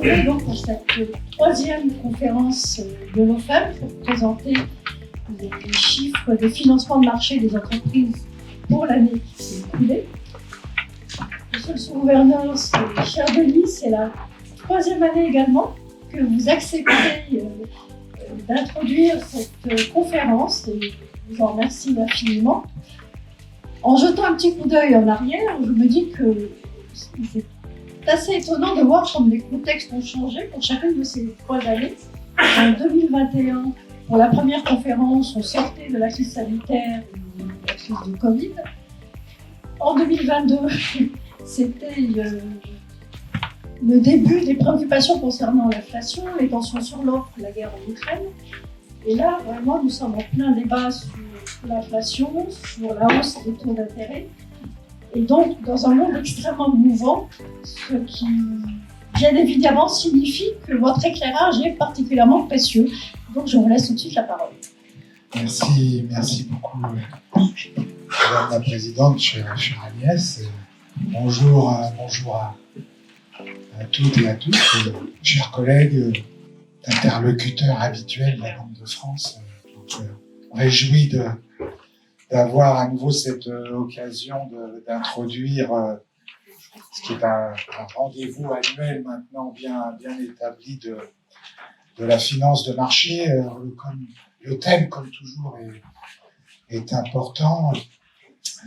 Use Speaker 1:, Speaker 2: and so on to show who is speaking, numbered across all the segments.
Speaker 1: retrouvés donc pour cette troisième conférence de l'OFEM pour présenter les chiffres des financements de marché des entreprises pour l'année qui s'est écoulée. Monsieur le sous-gouverneur, cher Denis, c'est la troisième année également que vous acceptez d'introduire cette conférence et je vous en remercie infiniment. En jetant un petit coup d'œil en arrière, je me dis que c'est assez étonnant de voir comme les contextes ont changé pour chacune de ces 3 années. En 2021, pour la première conférence, on sortait de la crise sanitaire et de la crise du Covid. En 2022, c'était le début des préoccupations concernant l'inflation, les tensions sur l'offre, la guerre en Ukraine. Et là, vraiment, nous sommes en plein débat sur l'inflation, sur la hausse des taux d'intérêt. Et donc, dans un monde extrêmement mouvant, ce qui, bien évidemment, signifie que votre éclairage est particulièrement précieux. Donc, je vous laisse tout de suite la parole.
Speaker 2: Merci beaucoup, Madame la Présidente, chère Agnès. Bonjour à toutes et à tous, chers collègues, interlocuteurs habituels de la Banque de France. Réjoui d'avoir à nouveau cette occasion d'introduire ce qui est un rendez-vous annuel maintenant bien établi de la finance de marché. Le thème, comme toujours, est important.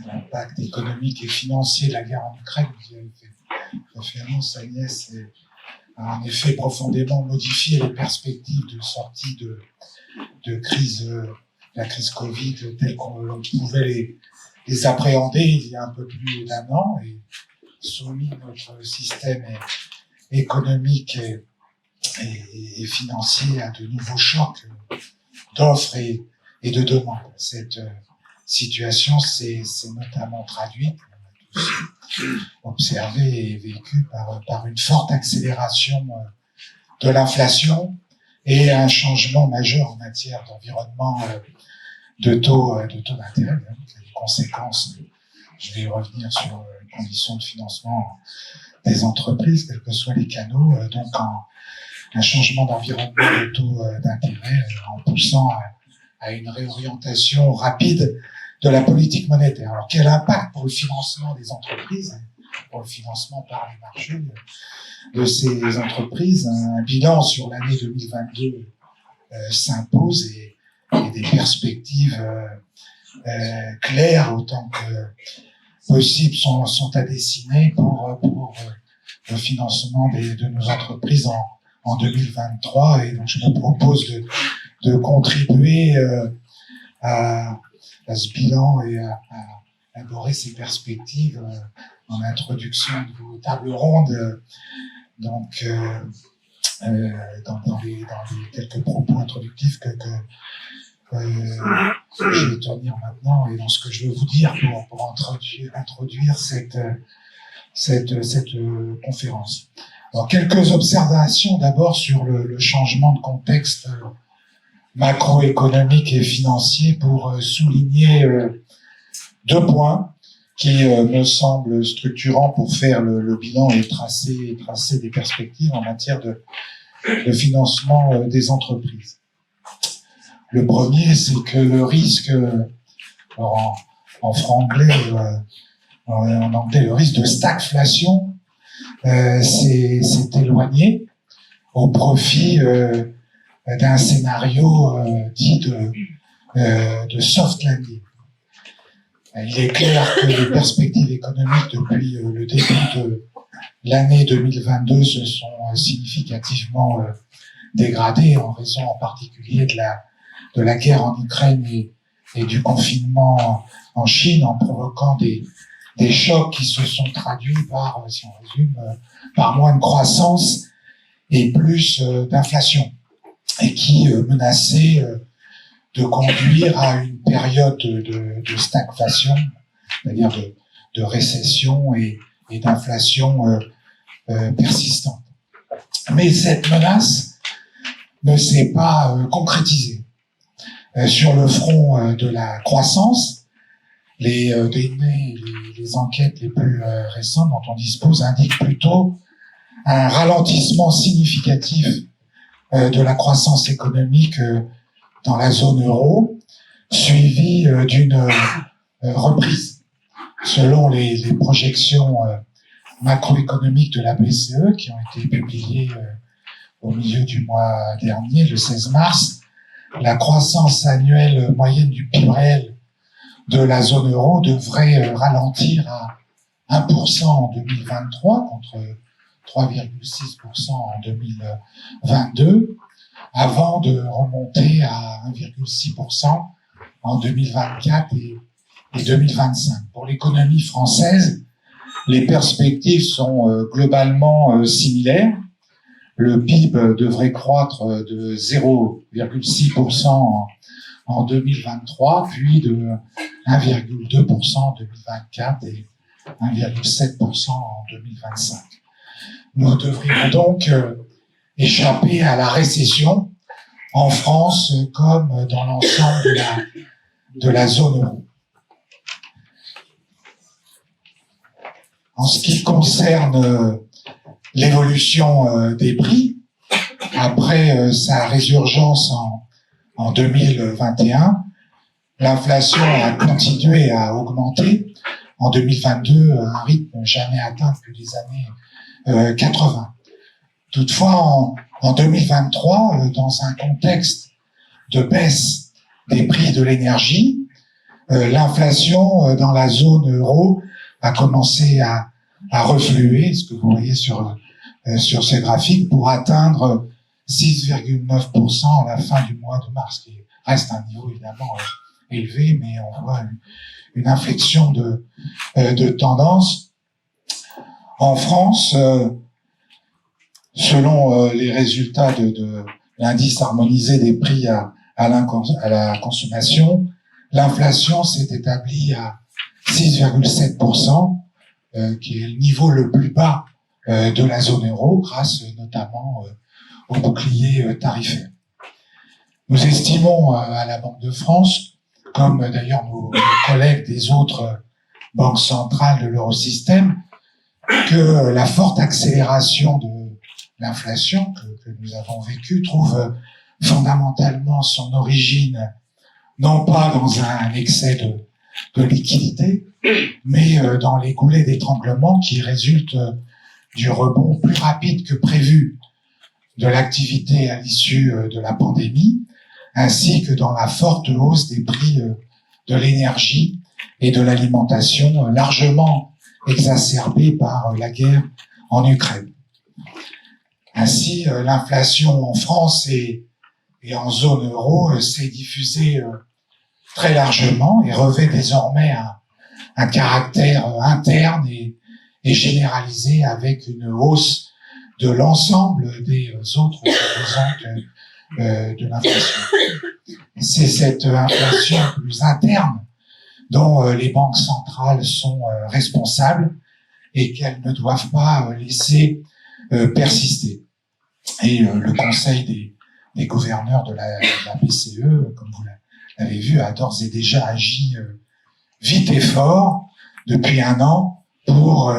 Speaker 2: L'impact économique et financier de la guerre en Ukraine, vous y avez fait référence, Agnès, a en effet profondément modifié les perspectives de sortie de la crise Covid telles qu'on pouvait les appréhender il y a un peu plus d'un an et soumis notre système économique et financier à de nouveaux chocs d'offres et de demandes. Cette situation s'est notamment traduite, on a tous observé et vécu par une forte accélération de l'inflation et un changement majeur en matière d'environnement de taux d'intérêt, qui a des conséquences. Je vais revenir sur les conditions de financement des entreprises, quels que soient les canaux, donc un changement d'environnement de taux d'intérêt en poussant à une réorientation rapide de la politique monétaire. Alors, quel impact pour le financement des entreprises, pour le financement par les marchés de ces entreprises? Un bilan sur l'année 2022 s'impose et des perspectives claires autant que possible sont à dessiner pour le financement de nos entreprises en 2023. Et donc, je me propose de contribuer à ce bilan et à élaborer ces perspectives en introduction de vos tables rondes. Donc, dans les quelques propos introductifs que je vais tenir maintenant et dans ce que je veux vous dire pour introduire cette conférence. Alors, quelques observations d'abord sur le changement de contexte macroéconomique et financier pour souligner 2 points qui me semblent structurants pour faire le bilan et tracer des perspectives en matière de financement des entreprises. Le premier, c'est que le risque, en franglais, en anglais, le risque de stagflation s'est éloigné au profit d'un scénario dit de soft landing. Il est clair que les perspectives économiques depuis le début de l'année 2022 se sont significativement dégradées en raison en particulier de la guerre en Ukraine et du confinement en Chine, en provoquant des chocs qui se sont traduits par, si on résume, par moins de croissance et plus d'inflation, et qui menaçaient de conduire à une période de stagflation, c'est-à-dire de récession et d'inflation persistante. Mais cette menace ne s'est pas concrétisée. Sur le front de la croissance, les données, les enquêtes les plus récentes dont on dispose indiquent plutôt un ralentissement significatif de la croissance économique dans la zone euro, suivi d'une reprise. Selon les projections macroéconomiques de la BCE qui ont été publiées au milieu du mois dernier, le 16 mars, la croissance annuelle moyenne du PIB réel de la zone euro devrait ralentir à 1% en 2023 contre 3,6% en 2022, avant de remonter à 1,6% en 2024 et 2025. Pour l'économie française, les perspectives sont globalement similaires. Le PIB devrait croître de 0,6% en 2023, puis de 1,2% en 2024 et 1,7% en 2025. Nous devrions donc échapper à la récession en France comme dans l'ensemble de la zone euro. En ce qui concerne l'évolution des prix, après sa résurgence en 2021, l'inflation a continué à augmenter en 2022 à un rythme jamais atteint depuis les années 80. Toutefois, en 2023, dans un contexte de baisse des prix de l'énergie, l'inflation dans la zone euro a commencé à refluer, ce que vous voyez sur ces graphiques, pour atteindre 6,9% à la fin du mois de mars, qui reste un niveau évidemment élevé, mais on voit une inflexion de tendance. En France, selon les résultats de l'indice harmonisé des prix à la consommation, l'inflation s'est établie à 6,7%, qui est le niveau le plus bas de la zone euro, grâce notamment au bouclier tarifaire. Nous estimons à la Banque de France, comme d'ailleurs nos collègues des autres banques centrales de l'eurosystème, que la forte accélération de l'inflation que nous avons vécue trouve fondamentalement son origine non pas dans un excès de liquidité, mais dans les goulets d'étranglement qui résultent du rebond plus rapide que prévu de l'activité à l'issue de la pandémie, ainsi que dans la forte hausse des prix de l'énergie et de l'alimentation, largement exacerbée par la guerre en Ukraine. Ainsi, l'inflation en France et en zone euro s'est diffusée très largement et revêt désormais un caractère interne et généralisé, avec une hausse de l'ensemble des autres composantes de l'inflation. C'est cette inflation plus interne dont les banques centrales sont responsables et qu'elles ne doivent pas laisser persister. Et le Conseil des gouverneurs de la BCE, comme vous l'avez vu, a d'ores et déjà agi vite et fort depuis un an pour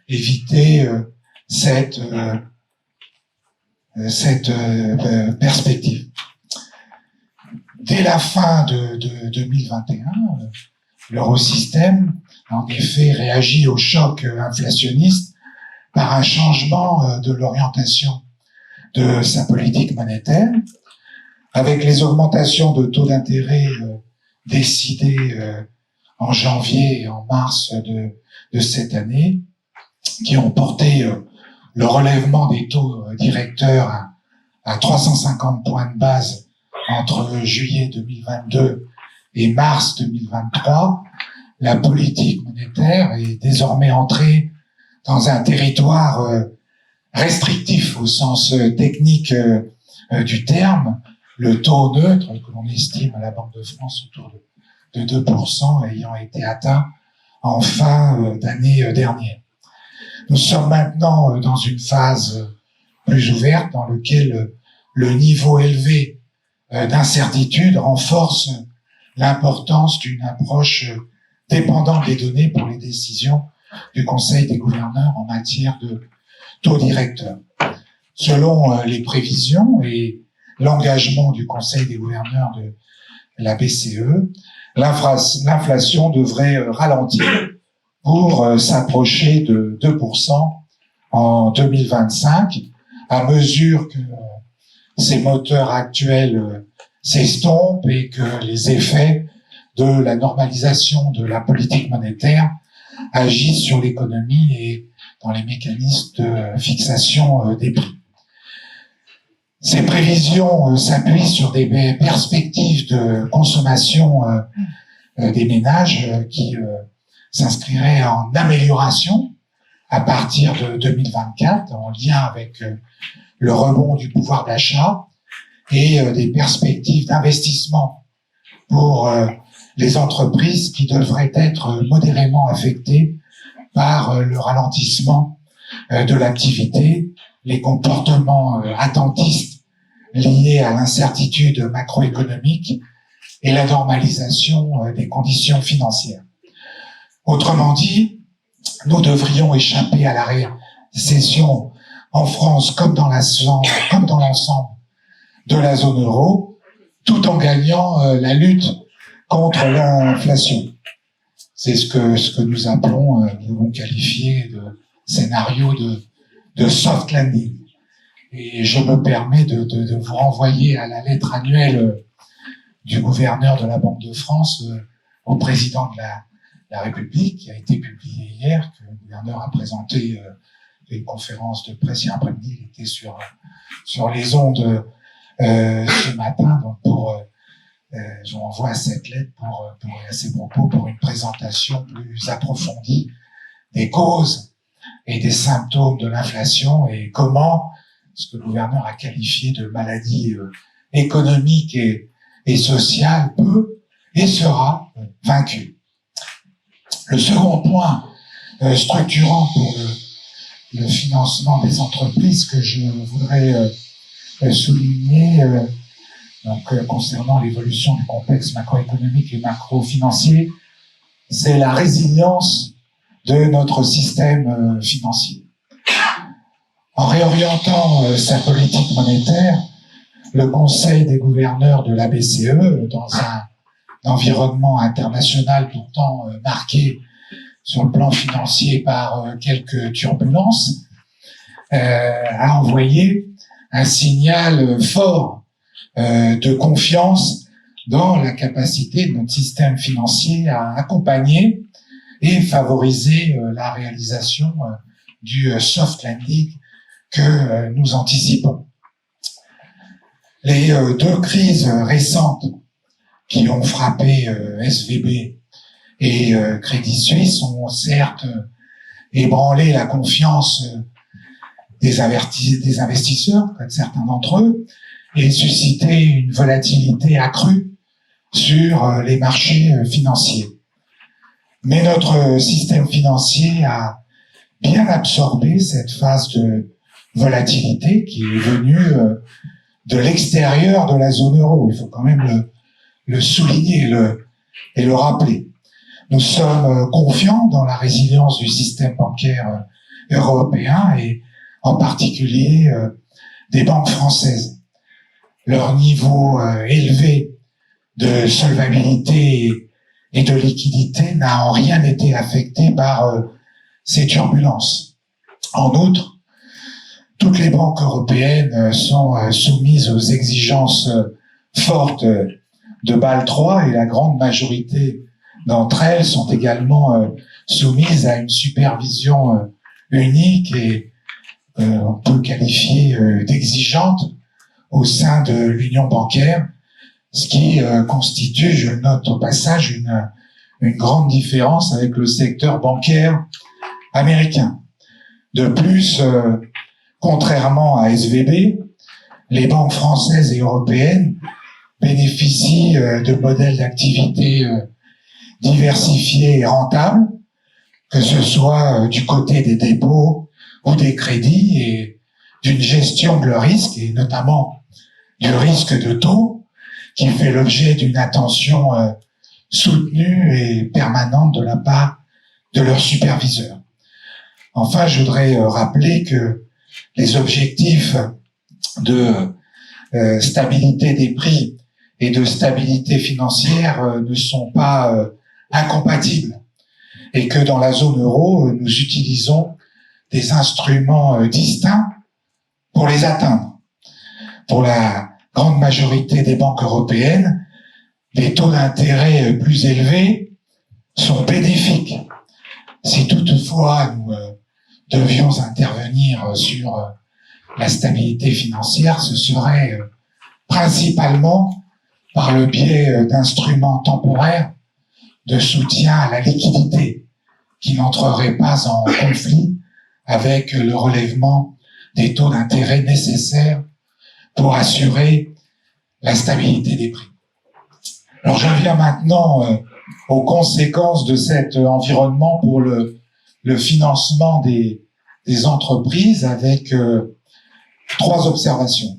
Speaker 2: éviter cette perspective. Dès la fin de 2021, l'eurosystème a en effet réagi au choc inflationniste par un changement de l'orientation de sa politique monétaire, avec les augmentations de taux d'intérêt décidées en janvier et en mars de cette année, qui ont porté le relèvement des taux directeurs à 350 points de base entre juillet 2022 et mars 2023. La politique monétaire est désormais entrée dans un territoire restrictif au sens technique du terme, le taux neutre que l'on estime à la Banque de France autour de 2% ayant été atteint en fin d'année dernière. Nous sommes maintenant dans une phase plus ouverte dans laquelle le niveau élevé d'incertitude renforce l'importance d'une approche dépendante des données pour les décisions du Conseil des gouverneurs en matière taux directeur. Selon les prévisions et l'engagement du Conseil des gouverneurs de la BCE, l'inflation devrait ralentir pour s'approcher de 2% en 2025, à mesure que ces moteurs actuels s'estompent et que les effets de la normalisation de la politique monétaire agissent sur l'économie et dans les mécanismes de fixation des prix. Ces prévisions s'appuient sur des perspectives de consommation des ménages qui s'inscriraient en amélioration à partir de 2024, en lien avec le rebond du pouvoir d'achat et des perspectives d'investissement pour les entreprises qui devraient être modérément affectées par le ralentissement de l'activité, les comportements attentistes liés à l'incertitude macroéconomique et la normalisation des conditions financières. Autrement dit, nous devrions échapper à la récession en France comme dans l'ensemble de la zone euro, tout en gagnant la lutte contre l'inflation. C'est ce que nous appelons, nous avons qualifié de scénario de soft landing. Et je me permets de vous renvoyer à la lettre annuelle du gouverneur de la Banque de France au président de la République, qui a été publiée hier, que le gouverneur a présenté une conférence de presse hier après-midi. Il était sur les ondes ce matin, donc je vous renvoie à cette lettre à ces propos pour une présentation plus approfondie des causes et des symptômes de l'inflation et comment ce que le gouverneur a qualifié de maladie économique et sociale peut et sera vaincu. Le second point structurant pour le financement des entreprises que je voudrais souligner concernant l'évolution du contexte macroéconomique et macro-financier, c'est la résilience de notre système financier. En réorientant sa politique monétaire, le Conseil des gouverneurs de la BCE, dans un environnement international pourtant marqué sur le plan financier par quelques turbulences, a envoyé un signal fort de confiance dans la capacité de notre système financier à accompagner et favoriser la réalisation du soft landing que nous anticipons. Les deux crises récentes qui ont frappé SVB et Crédit Suisse ont certes ébranlé la confiance des investisseurs, comme certains d'entre eux, et suscité une volatilité accrue sur les marchés financiers. Mais notre système financier a bien absorbé cette phase de volatilité qui est venue de l'extérieur de la zone euro. Il faut quand même le souligner et le rappeler. Nous sommes confiants dans la résilience du système bancaire européen et en particulier des banques françaises. Leur niveau élevé de solvabilité et de liquidité n'a en rien été affecté par ces turbulences. En outre, toutes les banques européennes sont soumises aux exigences fortes de Bâle III et la grande majorité d'entre elles sont également soumises à une supervision unique et on peut qualifier d'exigeante au sein de l'union bancaire, ce qui constitue, je note au passage, une grande différence avec le secteur bancaire américain. De plus, contrairement à SVB, les banques françaises et européennes bénéficient de modèles d'activité diversifiés et rentables, que ce soit du côté des dépôts ou des crédits, et d'une gestion de leur risque, et notamment du risque de taux, qui fait l'objet d'une attention soutenue et permanente de la part de leurs superviseurs. Enfin, je voudrais rappeler que les objectifs de stabilité des prix et de stabilité financière ne sont pas incompatibles, et que dans la zone euro, nous utilisons des instruments distincts pour les atteindre. Pour la grande majorité des banques européennes, les taux d'intérêt plus élevés sont bénéfiques. Si toutefois nous devions intervenir sur la stabilité financière, ce serait principalement par le biais d'instruments temporaires de soutien à la liquidité, qui n'entreraient pas en conflit avec le relèvement des taux d'intérêt nécessaires pour assurer la stabilité des prix. Alors j'en viens maintenant aux conséquences de cet environnement pour le financement des entreprises, avec 3 observations.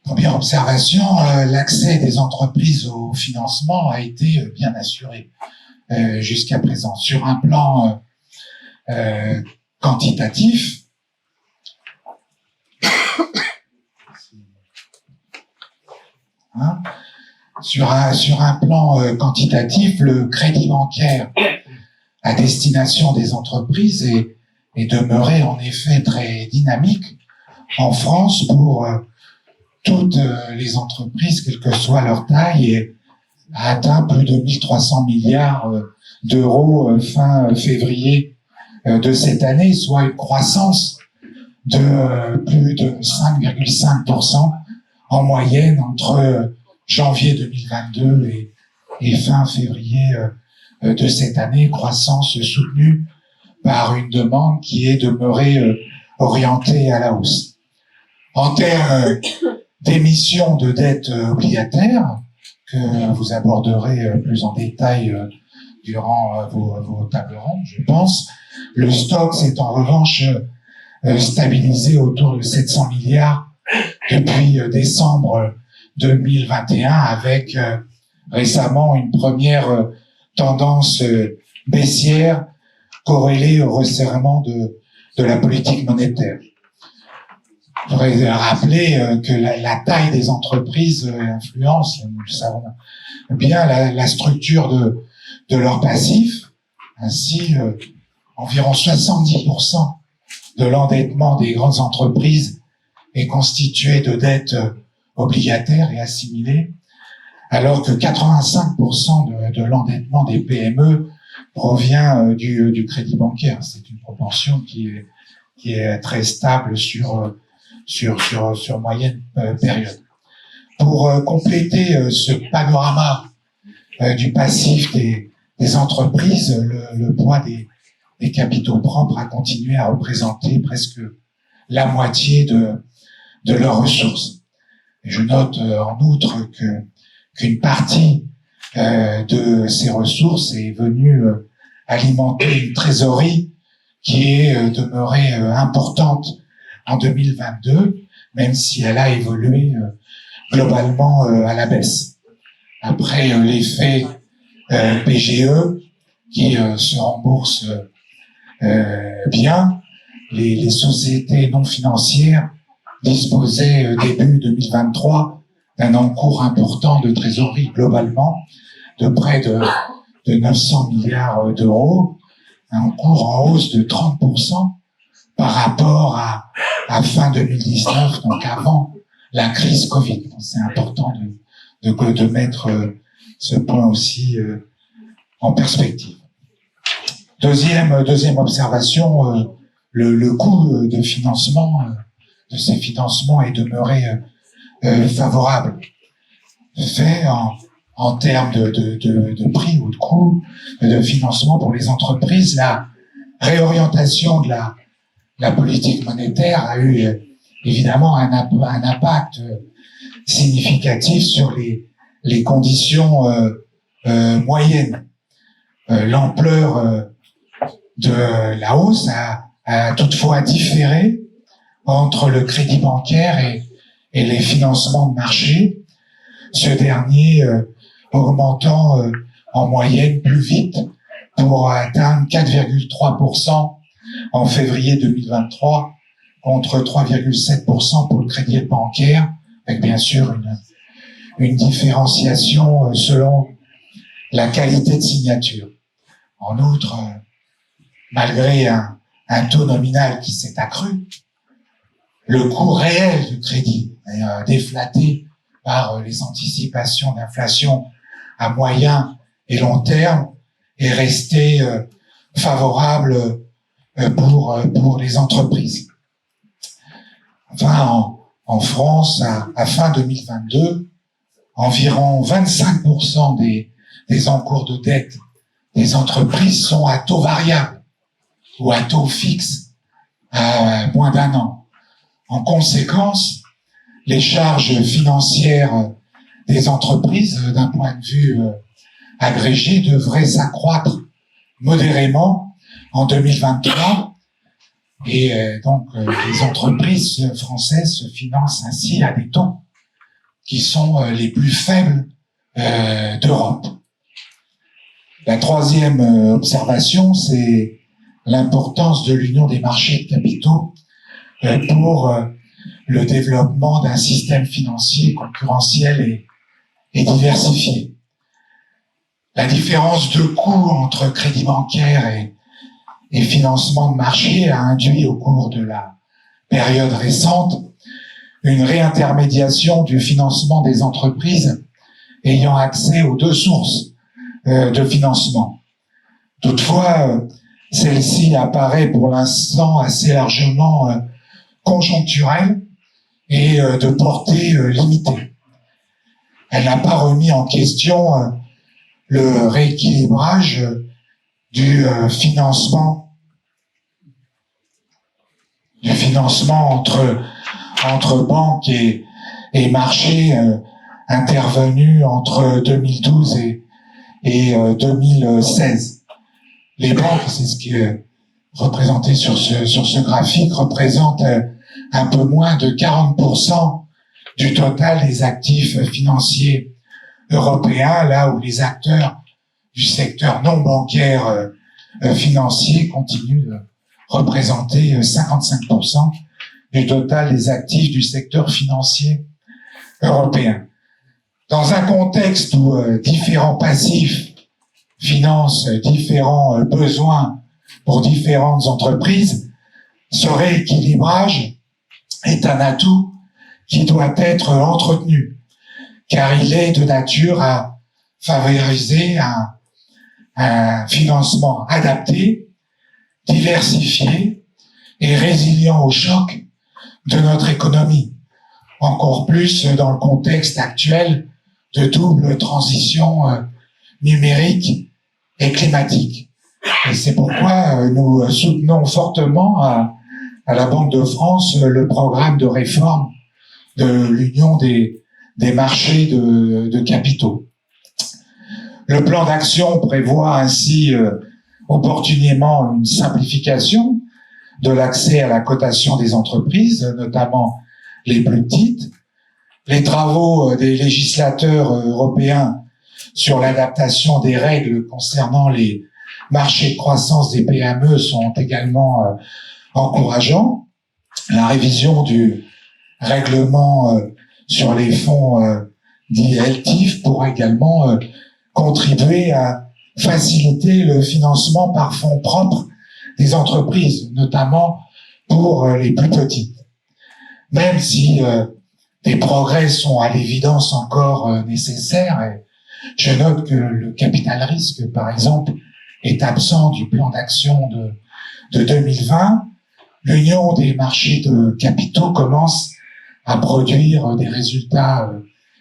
Speaker 2: Première observation, l'accès des entreprises au financement a été bien assuré jusqu'à présent. Sur un plan quantitatif, sur un plan quantitatif, le crédit bancaire à destination des entreprises est demeuré en effet très dynamique en France pour toutes les entreprises, quelle que soit leur taille, et a atteint plus de 1300 milliards d'euros fin février de cette année, soit une croissance de plus de 5,5% en moyenne entre janvier 2022 et fin février de cette année, croissance soutenue par une demande qui est demeurée orientée à la hausse. En termes d'émissions de dettes obligataires, que vous aborderez plus en détail durant vos tables rondes, je pense, le stock s'est en revanche stabilisé autour de 700 milliards depuis décembre 2021, avec récemment une première tendance baissière corrélée au resserrement de la politique monétaire. Je voudrais rappeler que la taille des entreprises influence, nous le savons bien, la structure de leurs passifs. Ainsi, environ 70% de l'endettement des grandes entreprises est constitué de dettes obligataires et assimilées, alors que 85% de l'endettement des PME provient du crédit bancaire. C'est une proportion qui est très stable sur moyenne période. Pour compléter ce panorama du passif des entreprises, le poids des capitaux propres a continué à représenter presque la moitié de leurs ressources. Et je note en outre qu'une partie de ces ressources est venue alimenter une trésorerie qui est demeurée importante en 2022, même si elle a évolué globalement à la baisse. Après l'effet PGE qui se rembourse bien, les sociétés non financières disposaient début 2023 d'un encours important de trésorerie globalement de près de 900 milliards d'euros, un encours en hausse de 30% par rapport à fin 2019, donc avant la crise Covid. C'est important de mettre ce point aussi en perspective. Deuxième observation, le coût de financement de ces financements est demeuré favorable. Fait en termes de prix ou de coût de financement pour les entreprises, la réorientation de la politique monétaire a eu évidemment un impact significatif sur les conditions moyennes. L'ampleur de la hausse a toutefois différé entre le crédit bancaire et les financements de marché, ce dernier augmentant en moyenne plus vite pour atteindre 4,3% en février 2023 contre 3,7% pour le crédit bancaire, avec bien sûr une différenciation selon la qualité de signature. En outre, malgré un taux nominal qui s'est accru, le coût réel du crédit est déflaté par les anticipations d'inflation à moyen et long terme est resté favorable pour les entreprises. Enfin, en France, à fin 2022, environ 25% des encours de dette des entreprises sont à taux variable ou à taux fixe à moins d'un an. En conséquence, les charges financières des entreprises, d'un point de vue agrégé, devraient s'accroître modérément en 2023. Et donc, les entreprises françaises se financent ainsi à des taux qui sont les plus faibles d'Europe. La troisième observation, c'est l'importance de l'union des marchés de capitaux pour le développement d'un système financier concurrentiel et diversifié. La différence de coût entre crédit bancaire et financement de marché a induit au cours de la période récente une réintermédiation du financement des entreprises ayant accès aux deux sources de financement. Toutefois, celle-ci apparaît pour l'instant assez largement conjoncturelle et de portée limitée. Elle n'a pas remis en question le rééquilibrage du financement entre banques et marchés intervenus entre 2012 et 2016. Les banques, c'est ce qui est représenté sur ce graphique, représentent un peu moins de 40% du total des actifs financiers européens, là où les acteurs du secteur non bancaire financier continuent de représenter 55% du total des actifs du secteur financier européen. Dans un contexte où différents passifs financent différents besoins pour différentes entreprises, ce rééquilibrage est un atout qui doit être entretenu, car il est de nature à favoriser un financement adapté, diversifié et résilient aux chocs de notre économie, encore plus dans le contexte actuel de double transition numérique et climatique. Et c'est pourquoi nous soutenons fortement à la Banque de France le programme de réforme de l'Union des marchés de capitaux. Le plan d'action prévoit ainsi opportunément une simplification de l'accès à la cotation des entreprises, notamment les plus petites. Les travaux des législateurs européens sur l'adaptation des règles concernant les marchés de croissance des PME sont également encourageants. La révision du règlement sur les fonds dits LTIF pourra également contribuer à faciliter le financement par fonds propres des entreprises, notamment pour les plus petites. Même si des progrès sont à l'évidence encore nécessaires, et je note que le capital risque, par exemple, est absent du plan d'action de 2020, l'Union des marchés de capitaux commence à produire des résultats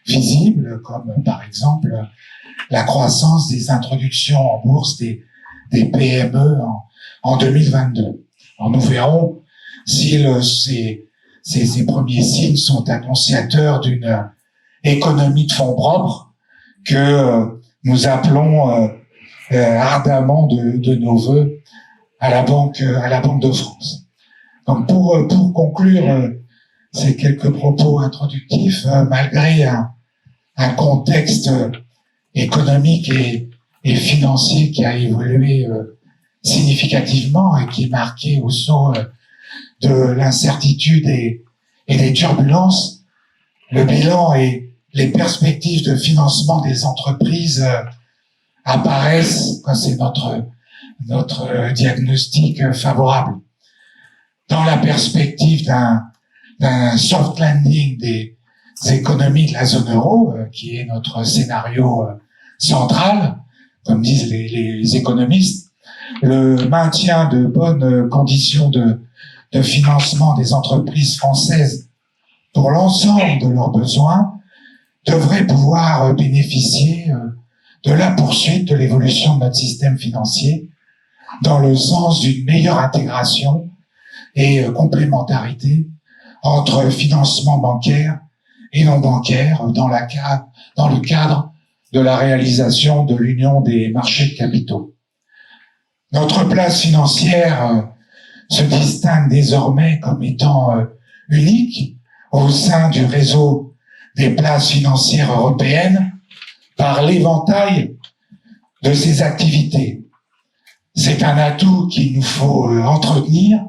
Speaker 2: visibles, comme par exemple la croissance des introductions en bourse des PME en 2022. Alors nous verrons si ces premiers signes sont annonciateurs d'une économie de fonds propres que nous appelons ardemment de nos vœux à la Banque de France. Donc pour conclure ces quelques propos introductifs, malgré un contexte économique et financier qui a évolué significativement et qui est marqué au son de l'incertitude et des turbulences, le bilan et les perspectives de financement des entreprises apparaissent, c'est notre diagnostic favorable. Dans la perspective d'un soft landing des économies de la zone euro, qui est notre scénario central, comme disent les économistes, le maintien de bonnes conditions de financement des entreprises françaises pour l'ensemble de leurs besoins devrait pouvoir bénéficier de la poursuite de l'évolution de notre système financier dans le sens d'une meilleure intégration et complémentarité entre financement bancaire et non bancaire dans le cadre de la réalisation de l'union des marchés de capitaux. Notre place financière se distingue désormais comme étant unique au sein du réseau des places financières européennes par l'éventail de ses activités. C'est un atout qu'il nous faut entretenir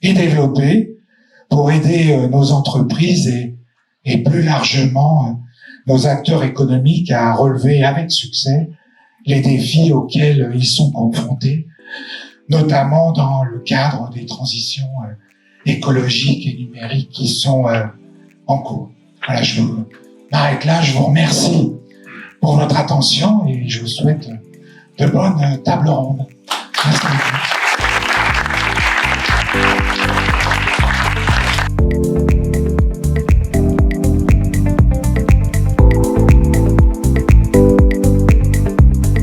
Speaker 2: et développer pour aider nos entreprises et plus largement nos acteurs économiques à relever avec succès les défis auxquels ils sont confrontés, notamment dans le cadre des transitions écologiques et numériques qui sont en cours. Voilà, je m'arrête là, je vous remercie pour votre attention et je vous souhaite de bonnes tables rondes. Merci beaucoup.